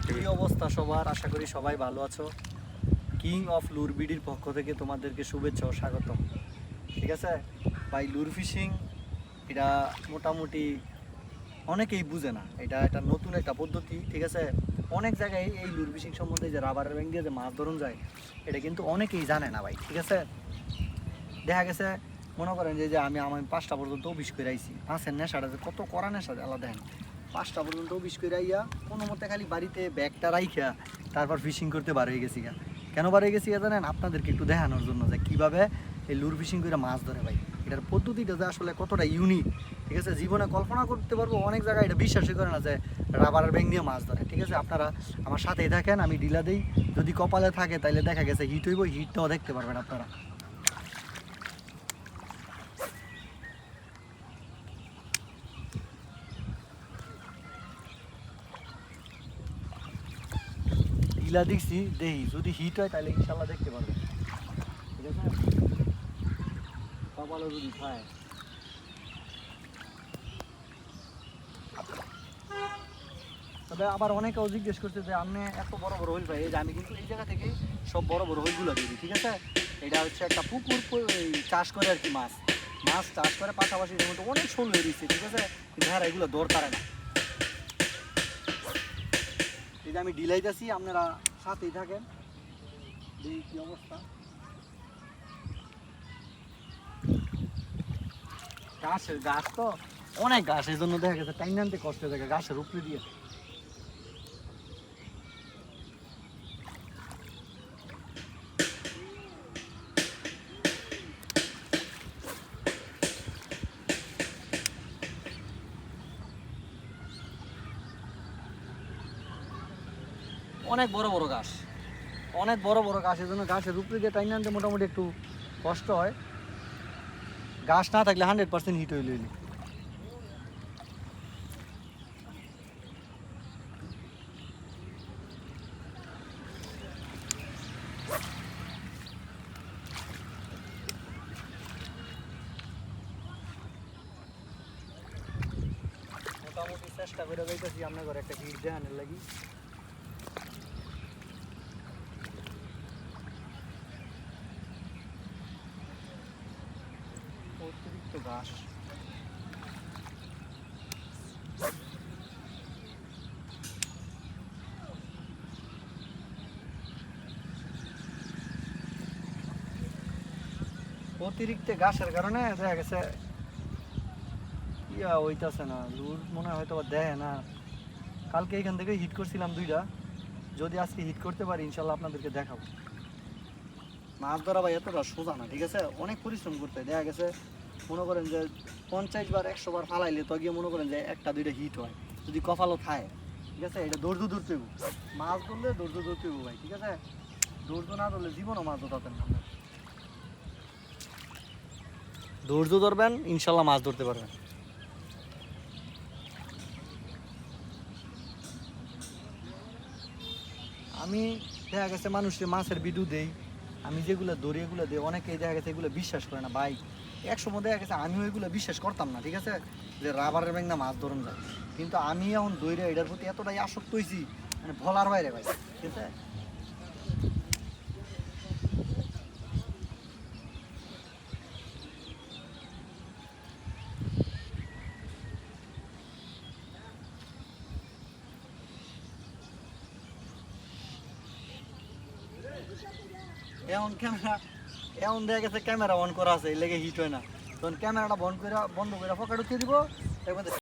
কি অবস্থা সবার? আশা করি সবাই ভালো আছো। কিং অফ লুর বিডির পক্ষ থেকে তোমাদেরকে শুভেচ্ছা ও স্বাগতম। ঠিক আছে ভাই, লুর ফিশিং এটা মোটামুটি অনেকেই বুঝে না। এটা নতুন একটা পদ্ধতি। ঠিক আছে, অনেক জায়গায় এই লুর ফিশিং সম্বন্ধে যে রাবারের ব্যাং দিয়ে যে মাছ ধরুন যায়, এটা কিন্তু অনেকেই জানে না ভাই। ঠিক আছে, দেখা গেছে মনে করেন যে আমি 5টা পর্যন্ত অফিস করে আইছি। মাছের নেশাটা যে কত কড়া নেশা আলাদা দেখেন। 5টা পর্যন্ত অফিস করে আইয়া কোনো মতে খালি বাড়িতে ব্যাগটা রাইখা তারপর ফিশিং করতে বার হয়ে গেছি গা। কেন বার হয়ে গেছি জানেন? আপনাদেরকে একটু দেখানোর জন্য যে কীভাবে এই লুর ফিশিং করে মাছ ধরে ভাই। এটার পদ্ধতিটা যে আসলে কতটা ইউনিক, ঠিক আছে, জীবনে কল্পনা করতে পারবো। অনেক জায়গায় এটা বিশ্বাসই করে না যে রাবারের ব্যাং দিয়ে মাছ ধরে। ঠিক আছে, আপনারা আমার সাথেই থাকেন, আমি ডিলা দিই। যদি কপালে থাকে তাহলে দেখা গেছে হিট হইব, হিটটাও দেখতে পারবেন আপনারা। ডিলা দেখছি, দেখি যদি হিট হয় তাহলে ইনশাল্লাহ দেখতে পারবেন। ঠিক আছে, কপালও যদি খায়। তবে আবার অনেকেও জিজ্ঞেস করছে যে আপনি এত বড় বড় হইল ভাই। এই যে আমি কিন্তু এই জায়গা থেকে সব বড় বড় হইলগুলো দিই। ঠিক আছে, এটা হচ্ছে একটা পুকুর চাষ করে আর কি, মাছ মাছ চাষ করে পাশাপাশি এর মধ্যে অনেক শোল হয়ে দিচ্ছে। ঠিক আছে, কিন্তু হ্যাঁ এগুলো দরকার না। এই যে আমি ডিলাইতেছি, আপনারা সাথেই থাকেন, দেখি কি অবস্থা। গাছ তো অনেক গাছ, এই জন্য দেখা গেছে টাইম আনতে কষ্ট হয়ে যায় গাছের উপরে দিয়ে। অনেক বড় বড় গাছ, অনেক বড় বড় গাছ, এই জন্য গাছের উপরে দিয়ে টাইম আনতে মোটামুটি একটু কষ্ট হয়। গাছ না থাকলে 100% হিট হইল। মোটামুটি চেষ্টা করে যাইতেছি আপনার ঘরে একটা হিট দেখানোর লাগি। অতিরিক্ত ঘাস, অতিরিক্ত ঘাসের কারণে দেখা গেছে ইয়া হইতাছে না। লুর মনে হয় হয়তো দেয় না। কালকে এখান থেকে হিট করছিলাম 2টা, যদি আজকে হিট করতে পারি ইনশাল্লাহ আপনাদেরকে দেখাবো। মাছ ধরা ভাই এতটা সোজা না। ঠিক আছে, অনেক পরিশ্রম করতে হয়। দেখা গেছে মনে করেন যে 50 বার 100 বার ফালাইলে তো গিয়ে মনে করেন যে 1টা 2টা হিট হয়, যদি কপালও খায়। ঠিক আছে, এটা ধৈর্য ধরতে হইব। মাছ ধরলে ধৈর্য ধরতে হইব ভাই। ঠিক আছে, ধৈর্য না ধরলে জীবনও মাছ ধরতেন না। ধৈর্য ধরবেন, ইনশাল্লাহ মাছ ধরতে পারবেন। আমি দেখা গেছে মানুষের মাছের ভিডিও দেই, আমি যেগুলো ধরি এগুলো দিই, অনেকেই দেখা গেছে এগুলো বিশ্বাস করে না ভাই। একসময় দেখা গেছে আমিও এগুলো বিশ্বাস করতাম না। ঠিক আছে, যে রাবারের ব্যাং না মাছ ধরুন যায়, কিন্তু আমি এখন দৈরে এটার প্রতি এতটাই আসক্ত হয়েছি, মানে বলার বাইরে ভাই। ঠিক আছে, এখন দেখা গেছে ক্যামেরা অন করা আছে, এই লেগে হিট হয় না। তখন ক্যামেরাটা বন্ধ করে পকেট উঠিয়ে দিব।